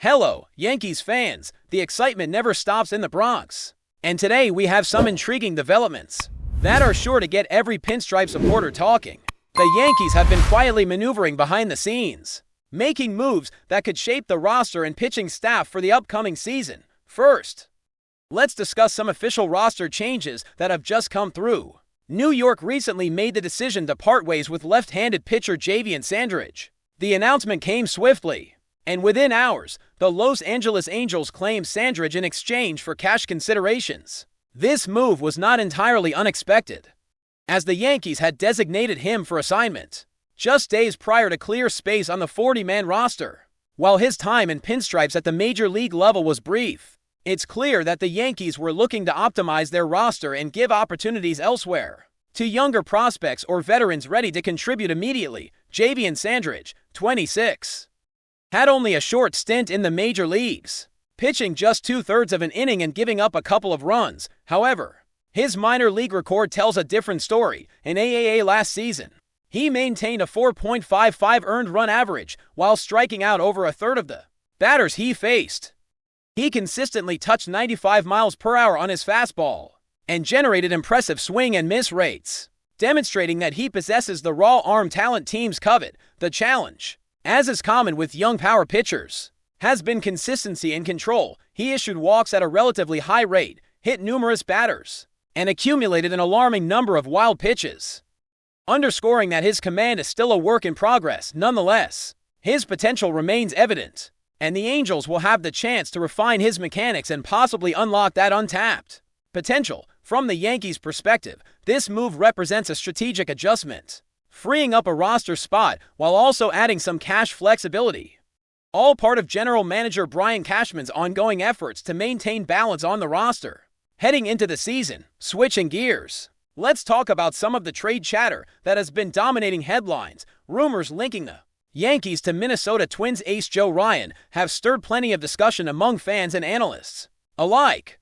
Hello, Yankees fans. The excitement never stops in the Bronx. And today we have some intriguing developments that are sure to get every pinstripe supporter talking. The Yankees have been quietly maneuvering behind the scenes, making moves that could shape the roster and pitching staff for the upcoming season. First, let's discuss some official roster changes that have just come through. New York recently made the decision to part ways with left-handed pitcher Yavian Sandridge. The announcement came swiftly, and within hours, the Los Angeles Angels claimed Sandridge in exchange for cash considerations. This move was not entirely unexpected, as the Yankees had designated him for assignment just days prior to clear space on the 40-man roster. While his time in pinstripes at the major league level was brief, it's clear that the Yankees were looking to optimize their roster and give opportunities elsewhere to younger prospects or veterans ready to contribute immediately. Yavian Sandridge, 26, had only a short stint in the major leagues, pitching just 2/3 of an inning and giving up a couple of runs. However, his minor league record tells a different story. In AAA last season, he maintained a 4.55 earned run average while striking out over a third of the batters he faced. He consistently touched 95 miles per hour on his fastball and generated impressive swing and miss rates, demonstrating that he possesses the raw arm talent teams covet. The challenge, as is common with young power pitchers, has been consistency and control. He issued walks at a relatively high rate, hit numerous batters, and accumulated an alarming number of wild pitches, underscoring that his command is still a work in progress. Nonetheless, his potential remains evident, and the Angels will have the chance to refine his mechanics and possibly unlock that untapped potential. From the Yankees' perspective, this move represents a strategic adjustment, freeing up a roster spot while also adding some cash flexibility. All part of General Manager Brian Cashman's ongoing efforts to maintain balance on the roster heading into the season. Switching gears, let's talk about some of the trade chatter that has been dominating headlines. Rumors linking the Yankees to Minnesota Twins ace Joe Ryan have stirred plenty of discussion among fans and analysts alike.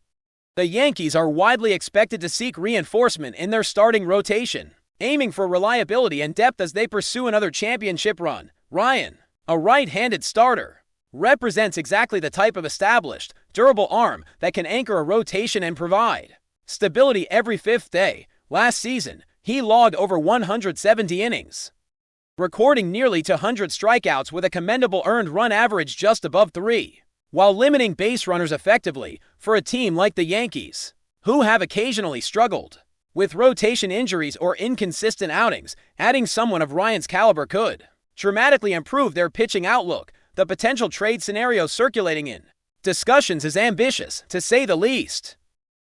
The Yankees are widely expected to seek reinforcement in their starting rotation, aiming for reliability and depth as they pursue another championship run. Ryan, a right-handed starter, represents exactly the type of established, durable arm that can anchor a rotation and provide stability every fifth day. Last season, he logged over 170 innings, recording nearly 200 strikeouts with a commendable earned run average just above 3, while limiting base runners effectively. For a team like the Yankees, who have occasionally struggled with rotation injuries or inconsistent outings, adding someone of Ryan's caliber could dramatically improve their pitching outlook. The potential trade scenario circulating in discussions is ambitious, to say the least.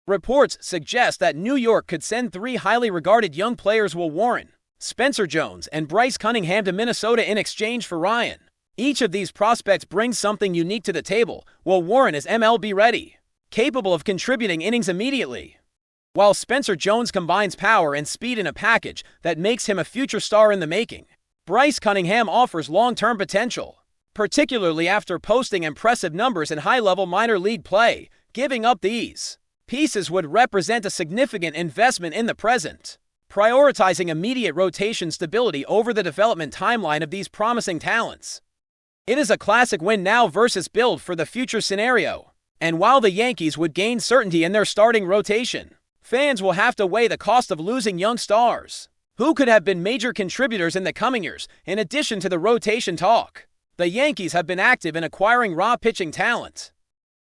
Reports suggest that New York could send 3 highly regarded young players: Will Warren, Spencer Jones, and Bryce Cunningham to Minnesota in exchange for Ryan. Each of these prospects brings something unique to the table. Will Warren is MLB ready, capable of contributing innings immediately, while Spencer Jones combines power and speed in a package that makes him a future star in the making. Bryce Cunningham offers long-term potential, particularly after posting impressive numbers in high-level minor league play. Giving up these pieces would represent a significant investment in the present, prioritizing immediate rotation stability over the development timeline of these promising talents. It is a classic win now versus build for the future scenario, and while the Yankees would gain certainty in their starting rotation, fans will have to weigh the cost of losing young stars who could have been major contributors in the coming years. In addition to the rotation talk, the Yankees have been active in acquiring raw pitching talent,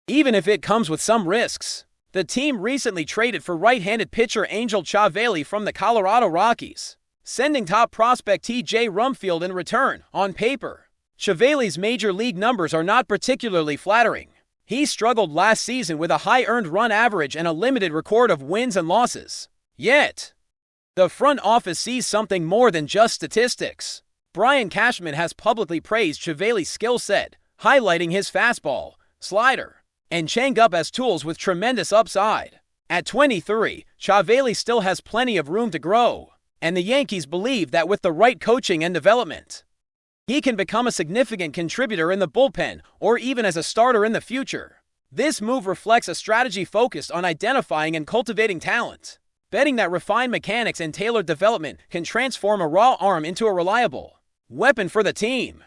even if it comes with some risks. The team recently traded for right-handed pitcher Angel Chavali from the Colorado Rockies, sending top prospect T.J. Rumfield in return. On paper, Chavali's major league numbers are not particularly flattering. He struggled last season with a high earned run average and a limited record of wins and losses. Yet, the front office sees something more than just statistics. Brian Cashman has publicly praised Chavali's skill set, highlighting his fastball, slider, and changeup as tools with tremendous upside. At 23, Chavali still has plenty of room to grow, and the Yankees believe that with the right coaching and development, he can become a significant contributor in the bullpen or even as a starter in the future. This move reflects a strategy focused on identifying and cultivating talent, betting that refined mechanics and tailored development can transform a raw arm into a reliable weapon for the team.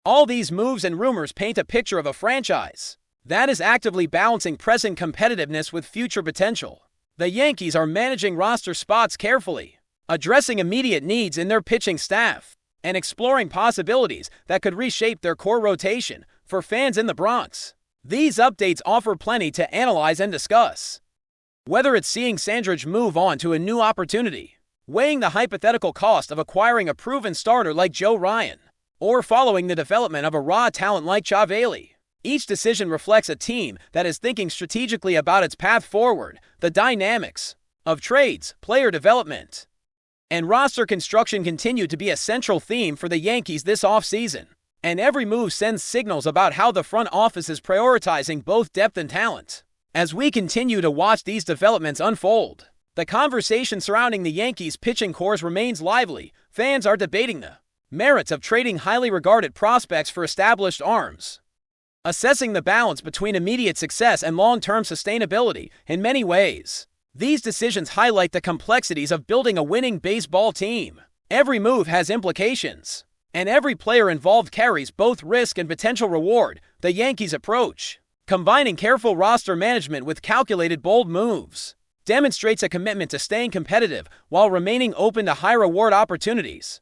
All these moves and rumors paint a picture of a franchise that is actively balancing present competitiveness with future potential. The Yankees are managing roster spots carefully, addressing immediate needs in their pitching staff, and exploring possibilities that could reshape their core rotation for fans in the Bronx. These updates offer plenty to analyze and discuss. Whether it's seeing Sandridge move on to a new opportunity, weighing the hypothetical cost of acquiring a proven starter like Joe Ryan, or following the development of a raw talent like Chavez, each decision reflects a team that is thinking strategically about its path forward. The dynamics of trades, player development, and roster construction continue to be a central theme for the Yankees this offseason, and every move sends signals about how the front office is prioritizing both depth and talent. As we continue to watch these developments unfold, the conversation surrounding the Yankees' pitching corps remains lively. Fans are debating the merits of trading highly regarded prospects for established arms, assessing the balance between immediate success and long-term sustainability. In many ways, these decisions highlight the complexities of building a winning baseball team. Every move has implications, and every player involved carries both risk and potential reward. The Yankees' approach, combining careful roster management with calculated bold moves, demonstrates a commitment to staying competitive while remaining open to high-reward opportunities.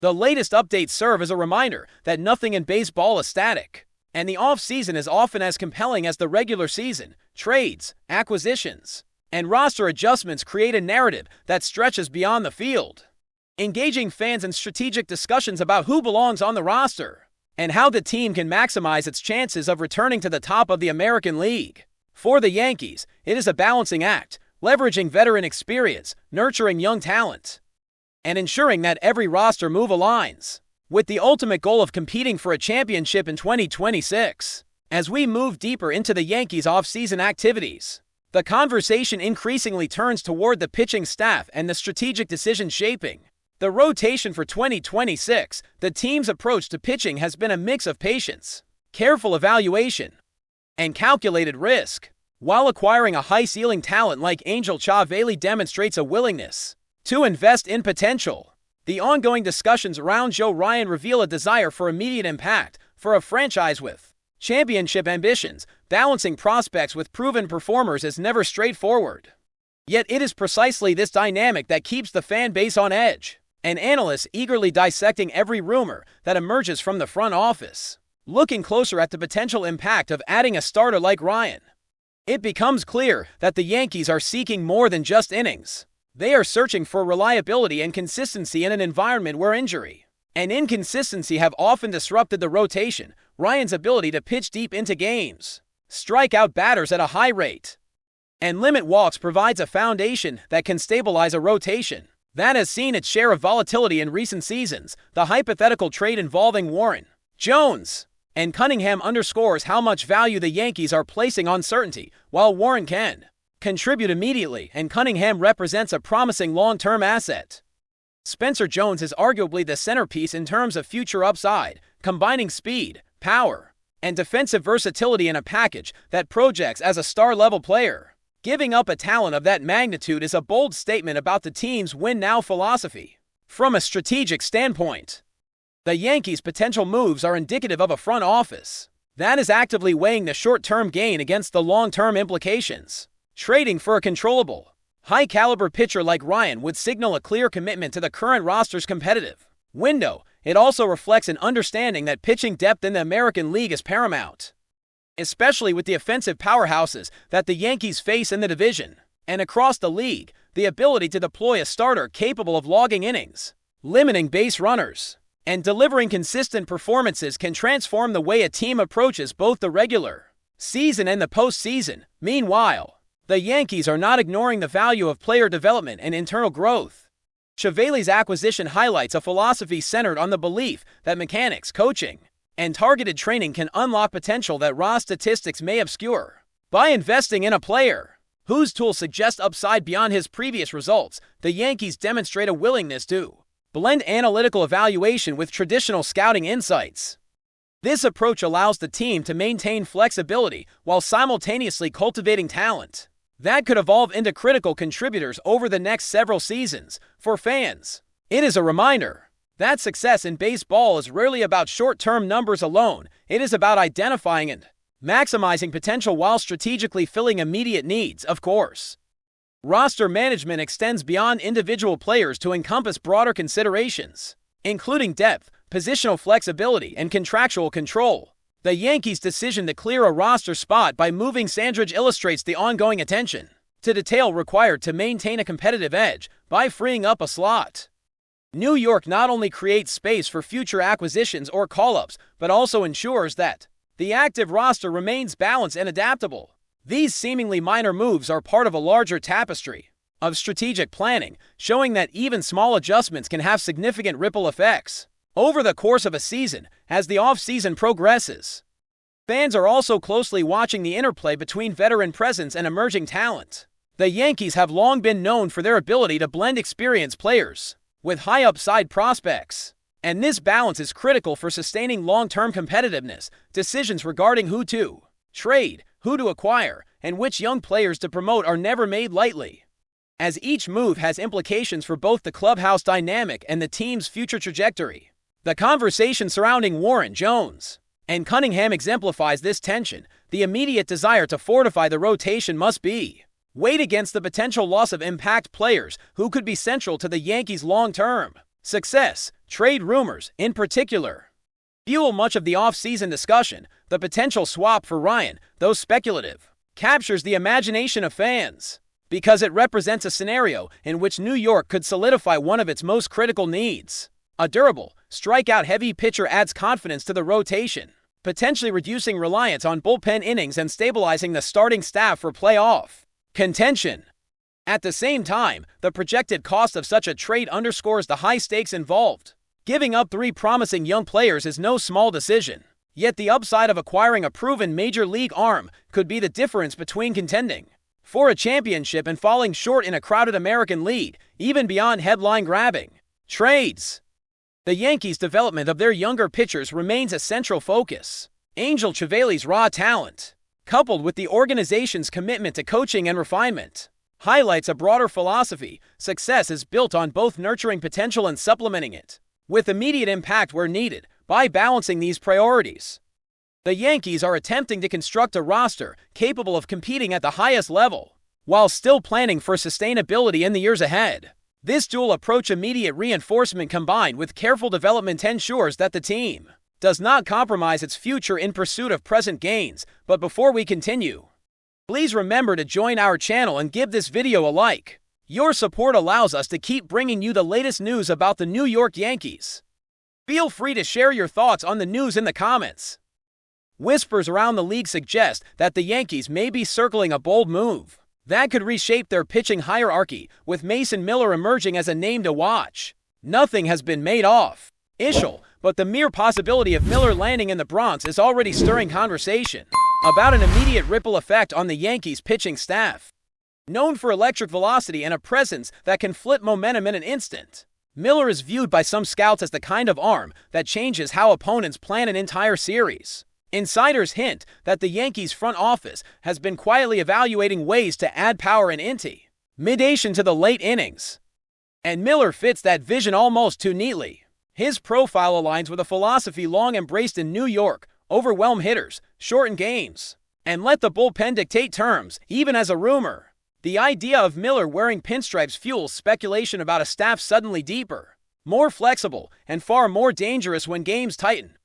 The latest updates serve as a reminder that nothing in baseball is static, and the offseason is often as compelling as the regular season. Trades, acquisitions, and roster adjustments create a narrative that stretches beyond the field, engaging fans in strategic discussions about who belongs on the roster and how the team can maximize its chances of returning to the top of the American League. For the Yankees, it is a balancing act, leveraging veteran experience, nurturing young talent, and ensuring that every roster move aligns with the ultimate goal of competing for a championship in 2026. As we move deeper into the Yankees' offseason activities, the conversation increasingly turns toward the pitching staff and the strategic decisions shaping the rotation for 2026. The team's approach to pitching has been a mix of patience, careful evaluation, and calculated risk. While acquiring a high-ceiling talent like Angel Chavez demonstrates a willingness to invest in potential, the ongoing discussions around Joe Ryan reveal a desire for immediate impact. For a franchise with championship ambitions, balancing prospects with proven performers is never straightforward. Yet it is precisely this dynamic that keeps the fan base on edge, and analysts eagerly dissecting every rumor that emerges from the front office. Looking closer at the potential impact of adding a starter like Ryan, it becomes clear that the Yankees are seeking more than just innings. They are searching for reliability and consistency in an environment where injury and inconsistency have often disrupted the rotation. Ryan's ability to pitch deep into games, strike out batters at a high rate, and limit walks provides a foundation that can stabilize a rotation that has seen its share of volatility in recent seasons. The hypothetical trade involving Warren, Jones, and Cunningham underscores how much value the Yankees are placing on certainty. While Warren can contribute immediately and Cunningham represents a promising long-term asset, Spencer Jones is arguably the centerpiece in terms of future upside, combining speed, power, and defensive versatility in a package that projects as a star-level player. Giving up a talent of that magnitude is a bold statement about the team's win-now philosophy. From a strategic standpoint, the Yankees' potential moves are indicative of a front office that is actively weighing the short-term gain against the long-term implications. Trading for a controllable, high-caliber pitcher like Ryan would signal a clear commitment to the current roster's competitive window. It also reflects an understanding that pitching depth in the American League is paramount, especially with the offensive powerhouses that the Yankees face in the division and across the league. The ability to deploy a starter capable of logging innings, limiting base runners, and delivering consistent performances can transform the way a team approaches both the regular season and the postseason. Meanwhile, the Yankees are not ignoring the value of player development and internal growth. Chavez's acquisition highlights a philosophy centered on the belief that mechanics, coaching, and targeted training can unlock potential that raw statistics may obscure. By investing in a player whose tools suggest upside beyond his previous results, the Yankees demonstrate a willingness to blend analytical evaluation with traditional scouting insights. This approach allows the team to maintain flexibility while simultaneously cultivating talent that could evolve into critical contributors over the next several seasons. For fans, it is a reminder That success in baseball is rarely about short-term numbers alone. It is about identifying and maximizing potential while strategically filling immediate needs, of course. Roster management extends beyond individual players to encompass broader considerations, including depth, positional flexibility, and contractual control. The Yankees' decision to clear a roster spot by moving Sandridge illustrates the ongoing attention to detail required to maintain a competitive edge by freeing up a slot. New York not only creates space for future acquisitions or call-ups, but also ensures that the active roster remains balanced and adaptable. These seemingly minor moves are part of a larger tapestry of strategic planning, showing that even small adjustments can have significant ripple effects over the course of a season as the off-season progresses. Fans are also closely watching the interplay between veteran presence and emerging talent. The Yankees have long been known for their ability to blend experienced players with high upside prospects, and this balance is critical for sustaining long-term competitiveness. Decisions regarding who to trade, who to acquire, and which young players to promote are never made lightly, as each move has implications for both the clubhouse dynamic and the team's future trajectory. The conversation surrounding Warren, Jones, and Cunningham exemplifies this tension. The immediate desire to fortify the rotation must be weighed against the potential loss of impact players who could be central to the Yankees' long-term success. Trade rumors, in particular, fuel much of the off-season discussion. The potential swap for Ryan, though speculative, captures the imagination of fans because it represents a scenario in which New York could solidify one of its most critical needs. A durable, strikeout-heavy pitcher adds confidence to the rotation, potentially reducing reliance on bullpen innings and stabilizing the starting staff for playoff contention. At the same time, the projected cost of such a trade underscores the high stakes involved. Giving up 3 promising young players is no small decision, yet the upside of acquiring a proven major league arm could be the difference between contending for a championship and falling short in a crowded American League, even beyond headline-grabbing trades. The Yankees' development of their younger pitchers remains a central focus. Angel Chavali's raw talent, coupled with the organization's commitment to coaching and refinement, highlights a broader philosophy. Success is built on both nurturing potential and supplementing it with immediate impact where needed. By balancing these priorities, the Yankees are attempting to construct a roster capable of competing at the highest level, while still planning for sustainability in the years ahead. This dual approach, immediate reinforcement combined with careful development, ensures that the team does not compromise its future in pursuit of present gains. But before we continue, please remember to join our channel and give this video a like. Your support allows us to keep bringing you the latest news about the New York Yankees. Feel free to share your thoughts on the news in the comments. Whispers around the league suggest that the Yankees may be circling a bold move that could reshape their pitching hierarchy, with Mason Miller emerging as a name to watch. Nothing has been made official, but the mere possibility of Miller landing in the Bronx is already stirring conversation about an immediate ripple effect on the Yankees' pitching staff. Known for electric velocity and a presence that can flip momentum in an instant, Miller is viewed by some scouts as the kind of arm that changes how opponents plan an entire series. Insiders hint that the Yankees' front office has been quietly evaluating ways to add power and intimidation to the late innings, and Miller fits that vision almost too neatly. His profile aligns with a philosophy long embraced in New York: overwhelm hitters, shorten games, and let the bullpen dictate terms. Even as a rumor, the idea of Miller wearing pinstripes fuels speculation about a staff suddenly deeper, more flexible, and far more dangerous when games tighten.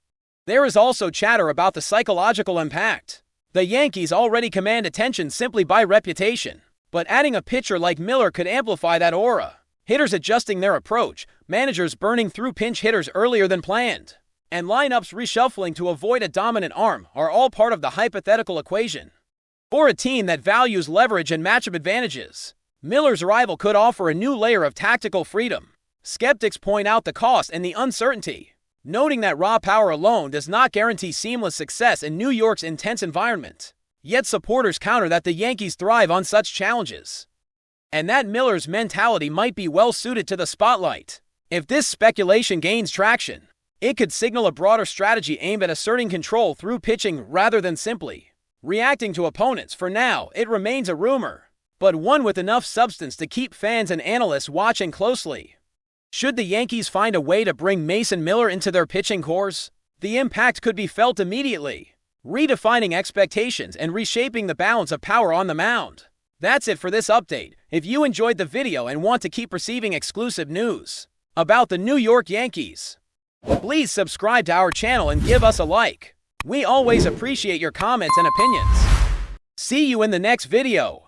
There is also chatter about the psychological impact. The Yankees already command attention simply by reputation, but adding a pitcher like Miller could amplify that aura. Hitters adjusting their approach, managers burning through pinch hitters earlier than planned, and lineups reshuffling to avoid a dominant arm are all part of the hypothetical equation. For a team that values leverage and matchup advantages, Miller's arrival could offer a new layer of tactical freedom. Skeptics point out the cost and the uncertainty, noting that raw power alone does not guarantee seamless success in New York's intense environment. Yet supporters counter that the Yankees thrive on such challenges, and that Miller's mentality might be well suited to the spotlight. If this speculation gains traction, it could signal a broader strategy aimed at asserting control through pitching rather than simply reacting to opponents. For now, it remains a rumor, but one with enough substance to keep fans and analysts watching closely. Should the Yankees find a way to bring Mason Miller into their pitching cores, the impact could be felt immediately, redefining expectations and reshaping the balance of power on the mound. That's it for this update. If you enjoyed the video and want to keep receiving exclusive news about the New York Yankees, please subscribe to our channel and give us a like. We always appreciate your comments and opinions. See you in the next video.